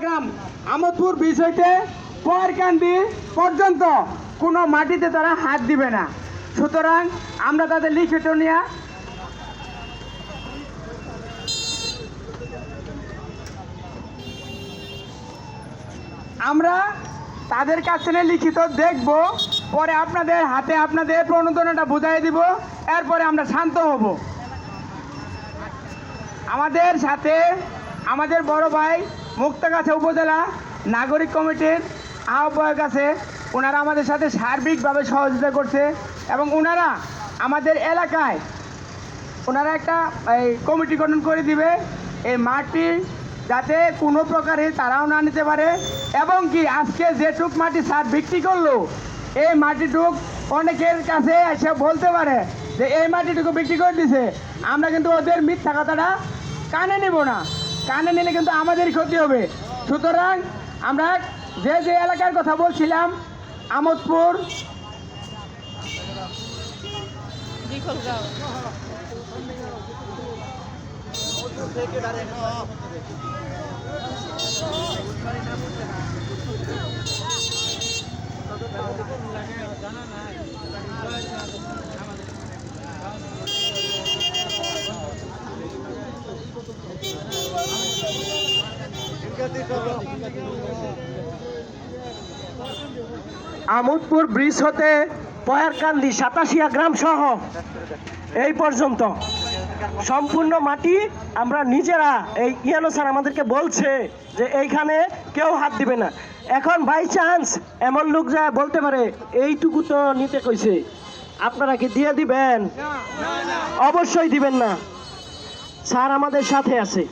গ্রাম Amodpur bridge হইতে পয়েরকান্দি পর্যন্ত কোনো মাটিতে তারা হাত দিবে না। সুতরাং আমরা তাদের লিখিত নিয়ে আমরা তাদের কাছে লিখিত দেখব, পরে আপনাদের হাতে আপনাদের প্রণোদনাটা বুঝাই দিব, এরপরে আমরা শান্ত হব। আমাদের সাথে আমাদের বড় ভাই মুক্তাগাছা উপজেলা নাগরিক কমিটির আহ্বায়ক আছে, ওনারা আমাদের সাথে সার্বিকভাবে সহযোগিতা করছে এবং ওনারা আমাদের এলাকায় ওনারা একটা কমিটি গঠন করে দিবে এই মাটি যাতে কোনো প্রকারে তারাও না নিতে পারে, এবং কি আজকে যেটুক মাটি স্যার বিক্রি করলো এই মাটিটুক অনেকের কাছে এসে বলতে পারে যে এই মাটিটুকু বিক্রি করে দিছে। আমরা কিন্তু ওদের মিথ্যা কথাটা কানে নেব না, কানে নিলে কিন্তু আমাদেরই ক্ষতি হবে। সুতরাং আমরা যে যে এলাকার কথা বলছিলাম আমোদপুর, আমোদপুর ব্রিজ হতে পয়ারকান্দি সাতাশিয়া গ্রাম সহ এই পর্যন্ত সম্পূর্ণ মাটি আমরা নিজেরা, এই ইয়ানো স্যার আমাদেরকে বলছে যে এইখানে কেউ হাত দিবে না। এখন বাই চান্স এমন লোক যা বলতে পারে এইটুকু তো নিতে কইছে, আপনারা কি দিয়ে দিবেন? অবশ্যই দিবেন না, স্যার আমাদের সাথে আছে।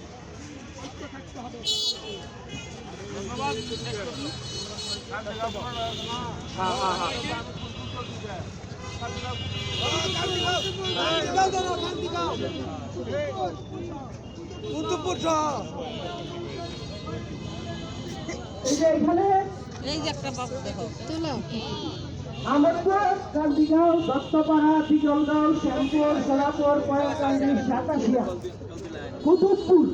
আমোদপুর, কান্দিগাঁও, দত্তপাড়া, বিজলগাঁও, শ্যামপুর, সোনাপুর, পয়ারকান্দি, সাতাশিয়া, কুতুবপুর,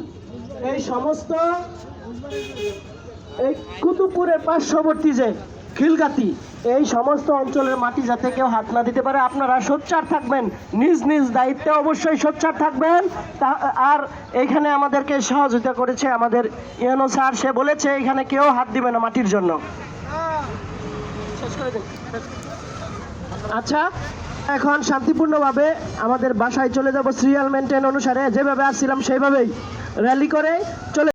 এই সমস্ত এই কুতুবপুরের পার্শ্ববর্তী যে খিলগাতি, এই সমস্ত অঞ্চলের মাটি যাতে কেউ হাত না দিতে পারে, আপনারা সোচ্চার থাকবেন, নিজ নিজ দায়িত্বে অবশ্যই সোচ্চার থাকবেন। আর এইখানে আমাদেরকে সহযোগিতা করেছে আমাদের ইয়ানো স্যার, সে বলেছে এখানে কেউ হাত দিবে না মাটির জন্য। আচ্ছা, এখন শান্তিপূর্ণভাবে আমাদের বাসায় চলে যাব, সিরিয়াল মেনটেন অনুসারে যেভাবে আসছিলাম সেইভাবেই র্যালি করে চলে